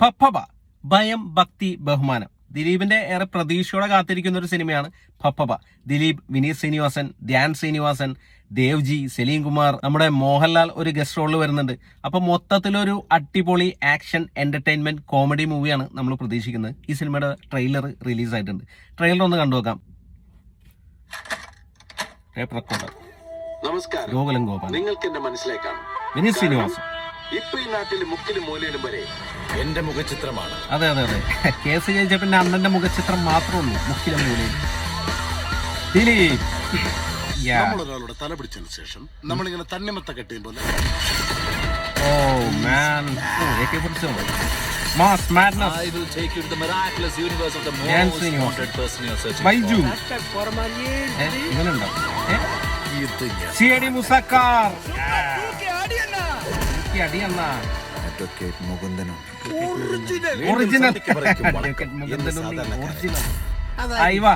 പപ്പബ ഭയം ഭക്തി ബഹുമാനം. ദിലീപിന്റെ ഏറെ പ്രതീക്ഷയോടെ കാത്തിരിക്കുന്ന ഒരു സിനിമയാണ് പപ്പബ. ദിലീപ്, വിനീത് ശ്രീനിവാസൻ, ധ്യാൻ ശ്രീനിവാസൻ, ദേവ്ജി, സലീം കുമാർ, നമ്മുടെ മോഹൻലാൽ ഒരു ഗസ്റ്റ് റോളിൽ വരുന്നുണ്ട്. അപ്പൊ മൊത്തത്തിലൊരു അടിപൊളി ആക്ഷൻ എന്റർടൈൻമെന്റ് കോമഡി മൂവിയാണ് നമ്മൾ പ്രതീക്ഷിക്കുന്നത്. ഈ സിനിമയുടെ ട്രെയിലർ റിലീസ് ആയിട്ടുണ്ട്. ട്രെയിലർ ഒന്ന് കണ്ടുനോക്കാം. നമസ്കാരം. ഗോകുലം ഗോപാൽ, നിങ്ങൾക്ക് എന്നെ മനസ്സിലാക്കാം. വിനീത് ശ്രീനിവാസൻ ഇപ്പൊ ഈ നാട്ടിലെ മുക്കിലും മൂലയിലും വരെ എന്റെ മുഖചിത്രമാണ്. അതെ അതെ അതെ, കേസ് ജയിച്ച പിന്നെ അണ്ണന്റെ മുഖചിത്രം മാത്രമേ ഉള്ളൂ മുക്കിലും മൂലയിലും. ദിലീപ് നമ്മളൊരാളുടെ തല പിടിച്ചതിന് ശേഷം നമ്മളിങ്ങനെ തണ്ണിമത്ത കെട്ടിയും പോലെ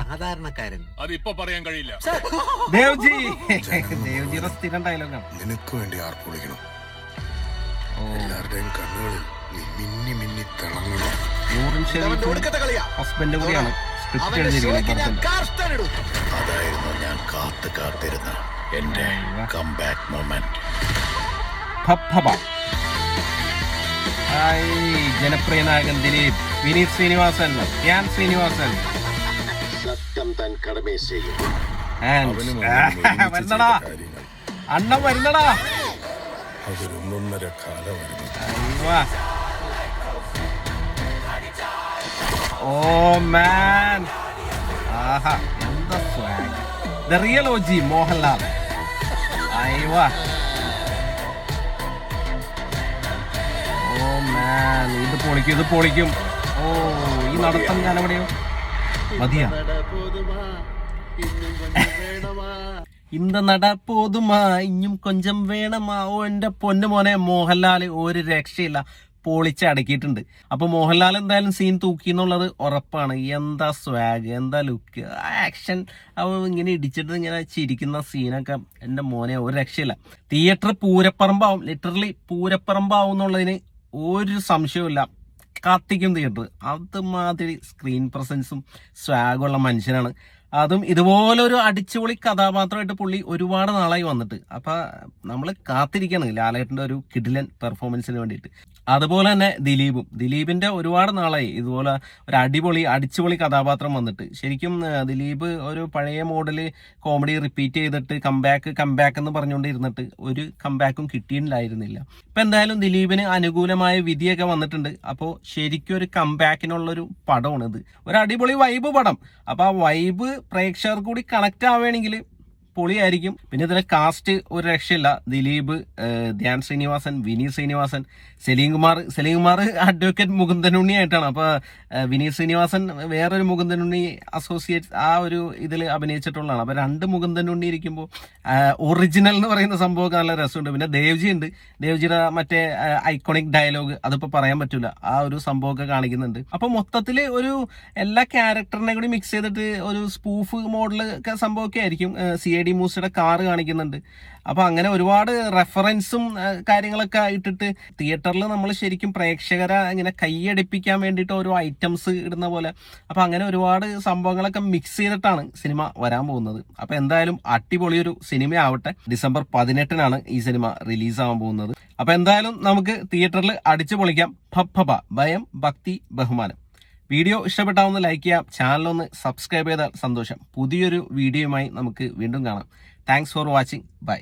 സാധാരണക്കാരൻ അതിപ്പോ പറയാൻ കഴിയില്ല. ദേവ്ജിയുടെ സ്ഥിരം ഡയലോഗാണ്. നിനക്ക് വേണ്ടി ആർപ്പ് വിളിക്കണം. എല്ലാവരുടെയും കണ്ണുകളിൽ നീ മിന്നി മിന്നി തിളങ്ങണം. ഹസ്ബൻഡ് കൂടിയാണ് സ്ക്രിപ്റ്റ് എഴുതിയിരിക്കുന്നത്. അതായിരുന്നു ഞാൻ കാത്തിരുന്ന എന്റെ കംബാക്ക് മൊമെന്റ്. ജനപ്രിയ നായകൻ ദിലീപ്, വിനീത് ശ്രീനിവാസൻ, ധ്യാൻ ശ്രീനിവാസൻ. സത്യം താൻ കടമയെ ചെയ്യും. വരുന്നടാ അണ്ണം, വരുന്നടാ. അതൊരൊന്നൊന്നര കാലമായിരുന്നു. ഓ മാൻ, ആഹാ എന്താ swag. The real OG Mohanlal. അയ്യോ ഓ മാൻ, ഇത് പൊളിക്കും. ഓ ഈ നടത്തം ഞാൻ എവിടെയോ മതിയാ. ഇന്ന നട പോതുമാ ഇഞ്ഞും കൊഞ്ചം വേണമാ. ഓ എന്റെ പൊന്നു മോനെ, മോഹൻലാൽ ഒരു രക്ഷയില്ല, പൊളിച്ചടക്കിയിട്ടുണ്ട്. അപ്പൊ മോഹൻലാൽ എന്തായാലും സീൻ തൂക്കി എന്നുള്ളത് ഉറപ്പാണ്. എന്താ സ്വാഗ്, എന്താ ലുക്ക്, ആക്ഷൻ. ഇങ്ങനെ ഇടിച്ചിട്ട് ഇങ്ങനെ ചിരിക്കുന്ന സീനൊക്കെ എന്റെ മോനെ ഒരു രക്ഷയില്ല. തിയേറ്റർ പൂരപ്പറമ്പാവും, ലിറ്ററലി പൂരപ്പറമ്പാവും എന്നുള്ളതിന് ഒരു സംശയവുമില്ല. കത്തിക്കും തിയേറ്റർ. അതുമാതിരി സ്ക്രീൻ പ്രസൻസും സ്വാഗുള്ള മനുഷ്യനാണ്. അതും ഇതുപോലെ ഒരു അടിച്ചുപൊളി കഥാപാത്രമായിട്ട് പുള്ളി ഒരുപാട് നാളായി വന്നിട്ട്. അപ്പൊ നമ്മൾ കാത്തിരിക്കുകയാണ് ലാലേട്ടന്റെ ഒരു കിടിലൻ പെർഫോമൻസിന് വേണ്ടിയിട്ട്. അതുപോലെ തന്നെ ദിലീപിന്റെ ഒരുപാട് നാളായി ഇതുപോലെ ഒരു അടിച്ചുപൊളി കഥാപാത്രം വന്നിട്ട്. ശരിക്കും ദിലീപ് ഒരു പഴയ മോഡല് കോമഡി റിപ്പീറ്റ് ചെയ്തിട്ട് കംബാക്ക് എന്ന് പറഞ്ഞുകൊണ്ട് ഇരുന്നിട്ട് ഒരു കംബാക്കും കിട്ടിയിട്ടുണ്ടായിരുന്നില്ല. ഇപ്പൊ എന്തായാലും ദിലീപിന് അനുകൂലമായ വിധിയൊക്കെ വന്നിട്ടുണ്ട്. അപ്പോൾ ശരിക്കും ഒരു കംബാക്കിനുള്ളൊരു പടമാണ് ഇത്. ഒരു അടിപൊളി വൈബ് പടം. അപ്പൊ ആ വൈബ് പ്രേക്ഷകർ കൂടി കണക്ട് ആവുകയാണെങ്കിൽ പൊളിയായിരിക്കും. പിന്നെ ഇതിലെ കാസ്റ്റ് ഒരു രക്ഷയില്ല. ദിലീപ്, ധ്യാൻ ശ്രീനിവാസൻ, വിനീത് ശ്രീനിവാസൻ, സലീം കുമാർ അഡ്വക്കേറ്റ് മുകുന്ദനുണ്ണി ആയിട്ടാണ്. അപ്പൊ വിനീത് ശ്രീനിവാസൻ വേറൊരു മുകുന്ദനുണ്ണി അസോസിയേറ്റ് ആ ഒരു ഇതിൽ അഭിനയിച്ചിട്ടുള്ളതാണ്. അപ്പൊ രണ്ട് മുകുന്ദനുണ്ണി ഇരിക്കുമ്പോൾ ഒറിജിനൽ എന്ന് പറയുന്ന സംഭവമൊക്കെ നല്ല രസമുണ്ട്. പിന്നെ ദേവ്ജി ഉണ്ട്. ദേവ്ജിയുടെ മറ്റേ ഐക്കോണിക് ഡയലോഗ് അതിപ്പോ പറയാൻ പറ്റൂല, ആ ഒരു സംഭവമൊക്കെ കാണിക്കുന്നുണ്ട്. അപ്പൊ മൊത്തത്തില് ഒരു എല്ലാ ക്യാരക്ടറിനെ കൂടി മിക്സ് ചെയ്തിട്ട് ഒരു സ്പൂഫ് മോഡൽ സംഭവമൊക്കെ ആയിരിക്കും. CID മൂസയുടെ കാറ് കാണിക്കുന്നുണ്ട്. അപ്പൊ അങ്ങനെ ഒരുപാട് റെഫറൻസും കാര്യങ്ങളൊക്കെ ഇട്ടിട്ട് തിയേറ്ററിൽ നമ്മൾ ശരിക്കും പ്രേക്ഷകരെ ഇങ്ങനെ കൈയടിപ്പിക്കാൻ വേണ്ടിയിട്ട് ഓരോ ഐറ്റംസ് ഇടുന്ന പോലെ. അപ്പൊ അങ്ങനെ ഒരുപാട് സംഭവങ്ങളൊക്കെ മിക്സ് ചെയ്തിട്ടാണ് സിനിമ വരാൻ പോകുന്നത്. അപ്പൊ എന്തായാലും അടിപൊളിയൊരു സിനിമ ആവട്ടെ. December 18 ഈ സിനിമ റിലീസ് ആവാൻ പോകുന്നത്. അപ്പൊ എന്തായാലും നമുക്ക് തിയേറ്ററിൽ അടിച്ചു പൊളിക്കാം. പപ്പബ ഭയം ഭക്തി ബഹുമാനം. വീഡിയോ ഇഷ്ടപ്പെട്ടാവുന്ന ലൈക്ക് ചെയ്യാം. ചാനലൊന്ന് സബ്സ്ക്രൈബ് ചെയ്താൽ സന്തോഷം. പുതിയൊരു വീഡിയോയുമായി നമുക്ക് വീണ്ടും കാണാം. Thanks for watching. ബൈ.